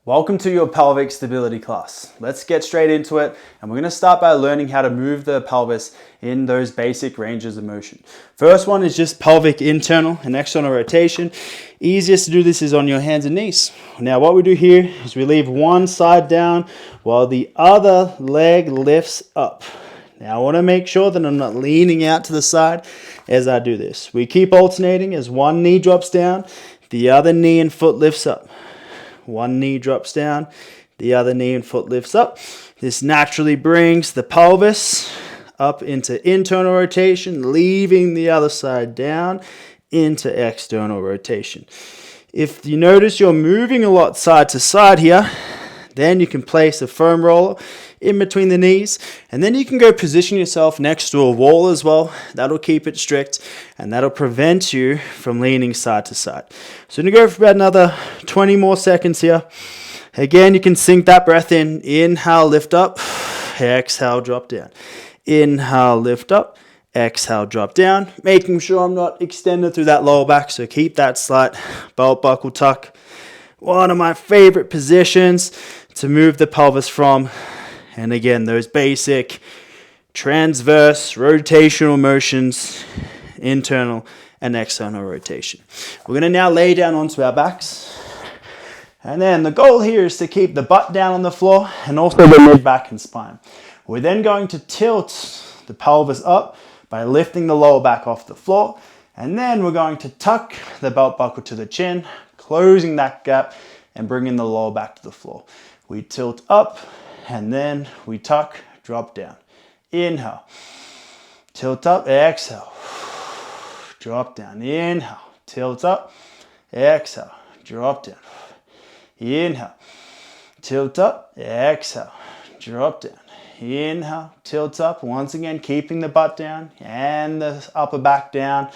Welcome to your pelvic stability class. Let's get straight into it, and we're going to start by learning how to move the pelvis in those basic ranges of motion. First one is just pelvic internal and external rotation. Easiest to do this is on your hands and knees. Now what we do here is we leave one side down while the other leg lifts up. Now I want to make sure that I'm not leaning out to the side as I do this. We keep alternating as one knee drops down, the other knee and foot lifts up. One knee drops down, the other knee and foot lifts up. This naturally brings the pelvis up into internal rotation, leaving the other side down into external rotation. If you notice you're moving a lot side to side here, then you can place a foam roller in between the knees, and then you can go position yourself next to a wall as well. That'll keep it strict, and that'll prevent you from leaning side to side. So I'm going to go for about another 20 more seconds here. Again, you can sink that breath in. Inhale, lift up. Exhale, drop down. Inhale, lift up. Exhale, drop down. Making sure I'm not extended through that lower back, so keep that slight belt buckle tuck. One of my favorite positions to move the pelvis from. And again, those basic transverse rotational motions, internal and external rotation. We're going to now lay down onto our backs. And then the goal here is to keep the butt down on the floor and also the mid back and spine. We're then going to tilt the pelvis up by lifting the lower back off the floor. And then we're going to tuck the belt buckle to the chin, closing that gap and bringing the lower back to the floor. We tilt up. And then we tuck, drop down. Inhale. Tilt up, exhale. Drop down. Inhale. Tilt up, exhale. Drop down. Inhale. Tilt up, exhale. Drop down. Inhale. Tilt up. Once again, keeping the butt down and the upper back down.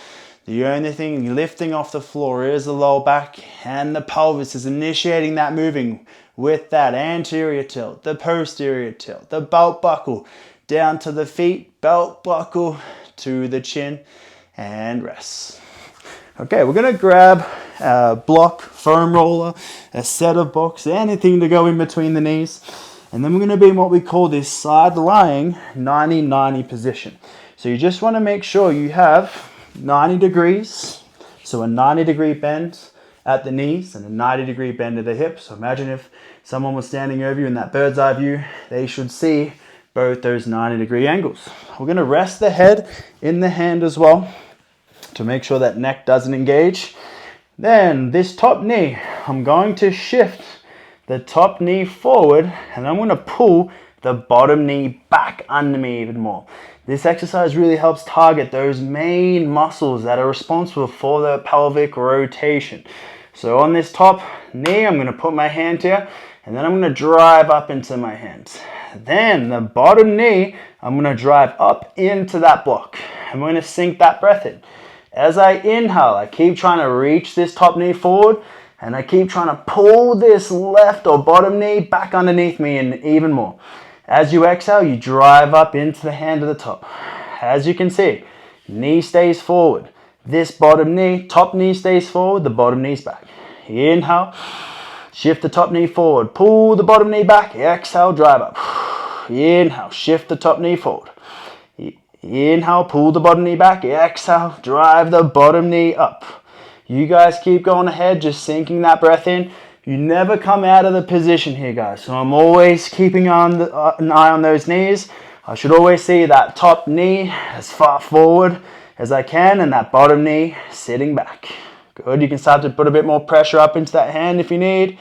The only thing lifting off the floor is the lower back, and the pelvis is initiating that moving with that anterior tilt, the posterior tilt, the belt buckle down to the feet, belt buckle to the chin, and rest. Okay, we're going to grab a block, foam roller, a set of books, anything to go in between the knees, and then we're going to be in what we call this side lying 90-90 position. So you just want to make sure you have 90 degrees, so a 90-degree bend at the knees and a 90-degree bend at the hips. So imagine if someone was standing over you in that bird's eye view, they should see both those 90-degree angles. We're going to rest the head in the hand as well to make sure that neck doesn't engage. Then this top knee, I'm going to shift the top knee forward and I'm going to pull the bottom knee back under me even more. This exercise really helps target those main muscles that are responsible for the pelvic rotation. So on this top knee, I'm going to put my hand here, and then I'm going to drive up into my hands. Then the bottom knee, I'm going to drive up into that block. I'm going to sink that breath in. As I inhale, I keep trying to reach this top knee forward, and I keep trying to pull this left or bottom knee back underneath me and even more. As you exhale, you drive up into the hand at the top. As you can see, knee stays forward. This bottom knee, top knee stays forward, the bottom knee's back. Inhale, shift the top knee forward, pull the bottom knee back, exhale, drive up. Inhale, shift the top knee forward. Inhale, pull the bottom knee back, exhale, drive the bottom knee up. You guys keep going ahead, just sinking that breath in. You never come out of the position here, guys. So I'm always keeping an eye on those knees. I should always see that top knee as far forward as I can and that bottom knee sitting back. Good. You can start to put a bit more pressure up into that hand if you need.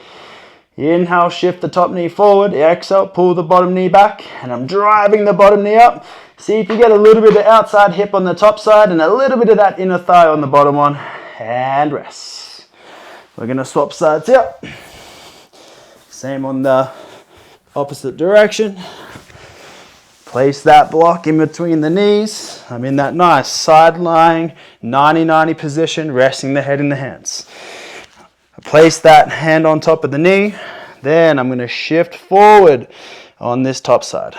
Inhale, shift the top knee forward. Exhale, pull the bottom knee back. And I'm driving the bottom knee up. See if you get a little bit of outside hip on the top side and a little bit of that inner thigh on the bottom one. And rest. We're going to swap sides here. Same on the opposite direction. Place that block in between the knees. I'm in that nice side lying 90-90 position, resting the head in the hands. I place that hand on top of the knee. Then I'm going to shift forward on this top side.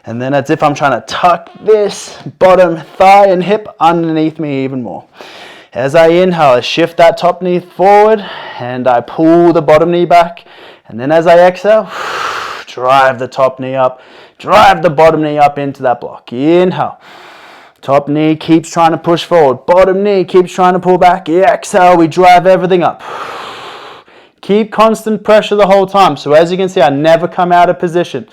And then as if I'm trying to tuck this bottom thigh and hip underneath me even more. As I inhale, I shift that top knee forward and I pull the bottom knee back. And then as I exhale, drive the top knee up, drive the bottom knee up into that block. Inhale. Top knee keeps trying to push forward. Bottom knee keeps trying to pull back. Exhale, we drive everything up. Keep constant pressure the whole time. So as you can see, I never come out of position.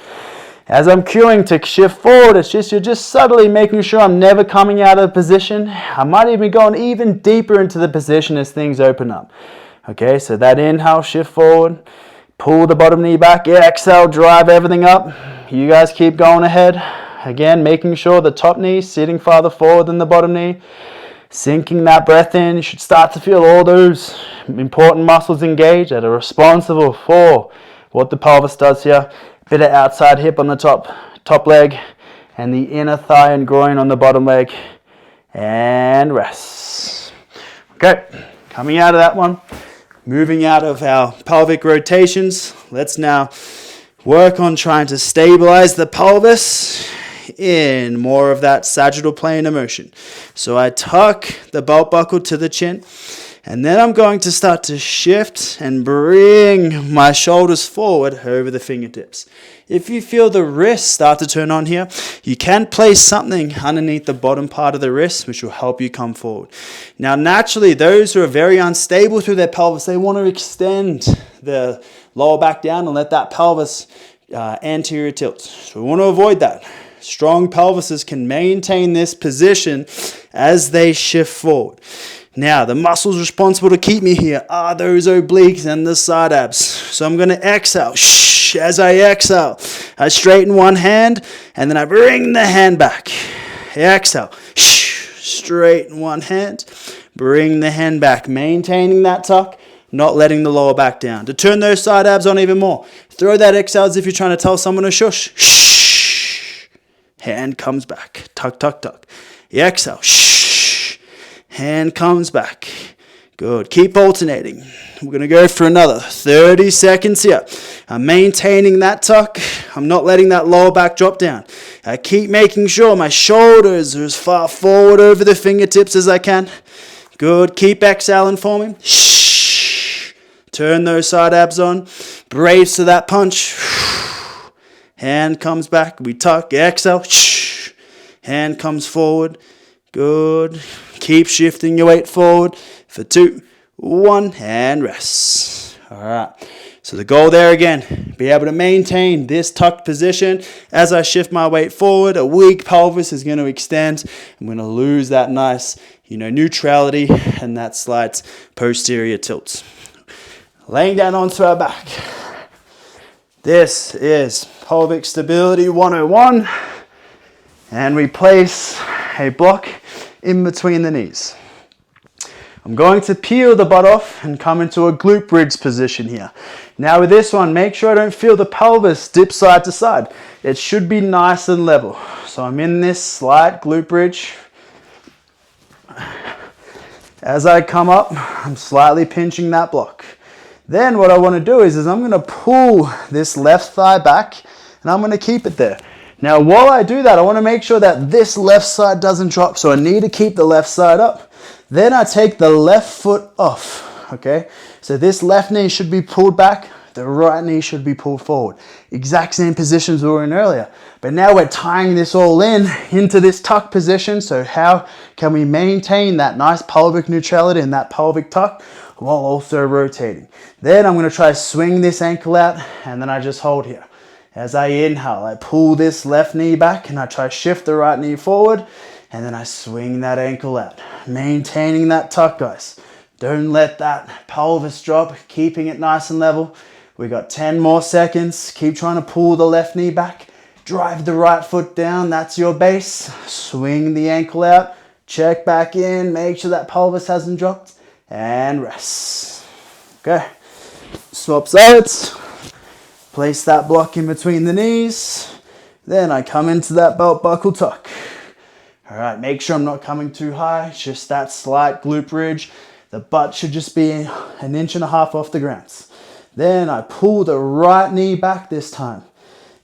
As I'm cueing to shift forward, you're just subtly making sure I'm never coming out of position. I might even be going even deeper into the position as things open up. Okay, so that inhale, shift forward, pull the bottom knee back. Exhale, drive everything up. You guys keep going ahead. Again, making sure the top knee is sitting farther forward than the bottom knee. Sinking that breath in. You should start to feel all those important muscles engaged that are responsible for what the pelvis does here. Bit of outside hip on the top leg, and the inner thigh and groin on the bottom leg, and rest. Okay, coming out of that one, moving out of our pelvic rotations, let's now work on trying to stabilize the pelvis in more of that sagittal plane of motion. So I tuck the belt buckle to the chin, and then I'm going to start to shift and bring my shoulders forward over the fingertips. If you feel the wrists start to turn on here, you can place something underneath the bottom part of the wrist, which will help you come forward. Now, naturally, those who are very unstable through their pelvis, they want to extend the lower back down and let that pelvis anterior tilt. So we want to avoid that. Strong pelvises can maintain this position as they shift forward. Now, the muscles responsible to keep me here are those obliques and the side abs. So I'm going to exhale. As I exhale, I straighten one hand, and then I bring the hand back. Exhale. Straighten one hand, bring the hand back, maintaining that tuck, not letting the lower back down. To turn those side abs on even more, throw that exhale as if you're trying to tell someone to shush. Hand comes back. Tuck, tuck, tuck. Exhale. Hand comes back. Good. Keep alternating. We're going to go for another 30 seconds here. I'm maintaining that tuck. I'm not letting that lower back drop down. I keep making sure my shoulders are as far forward over the fingertips as I can. Good. Keep exhaling for me. Turn those side abs on. Brace to that punch. Hand comes back. We tuck. Exhale. Hand comes forward. Good. Keep shifting your weight forward for 2, 1, and rest. All right. So the goal there again, be able to maintain this tucked position. As I shift my weight forward, a weak pelvis is going to extend. I'm going to lose that nice, neutrality and that slight posterior tilt. Laying down onto our back. This is pelvic stability 101. And we place a block in between the knees. I'm going to peel the butt off and come into a glute bridge position here. Now with this one, make sure I don't feel the pelvis dip side to side. It should be nice and level. So I'm in this slight glute bridge. As I come up, I'm slightly pinching that block. Then what I want to do is I'm going to pull this left thigh back and I'm going to keep it there. Now, while I do that, I want to make sure that this left side doesn't drop. So I need to keep the left side up. Then I take the left foot off, okay? So this left knee should be pulled back. The right knee should be pulled forward. Exact same positions we were in earlier. But now we're tying this all into this tuck position. So how can we maintain that nice pelvic neutrality and that pelvic tuck while also rotating? Then I'm going to try to swing this ankle out and then I just hold here. As I inhale, I pull this left knee back and I try to shift the right knee forward and then I swing that ankle out. Maintaining that tuck, guys. Don't let that pelvis drop, keeping it nice and level. We got 10 more seconds. Keep trying to pull the left knee back. Drive the right foot down, that's your base. Swing the ankle out, check back in, make sure that pelvis hasn't dropped, and rest. Okay, swap sides. Place that block in between the knees. Then I come into that belt buckle tuck. All right, make sure I'm not coming too high, just that slight glute bridge. The butt should just be 1.5 inches off the ground. Then I pull the right knee back this time.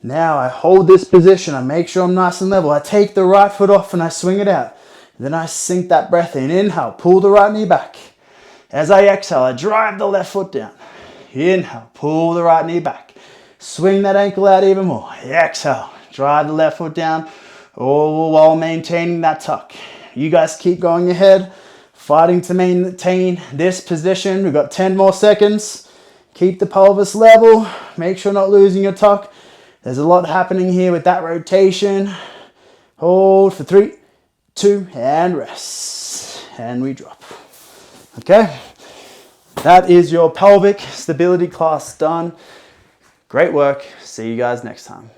Now I hold this position, I make sure I'm nice and level. I take the right foot off and I swing it out. Then I sink that breath in. Inhale, pull the right knee back. As I exhale, I drive the left foot down. Inhale, pull the right knee back. Swing that ankle out even more. Exhale, drive the left foot down, all while maintaining that tuck. You guys keep going ahead, fighting to maintain this position. We've got 10 more seconds. Keep the pelvis level. Make sure not losing your tuck. There's a lot happening here with that rotation. Hold for 3, 2, and rest. And we drop. Okay, that is your pelvic stability class done. Great work. See you guys next time.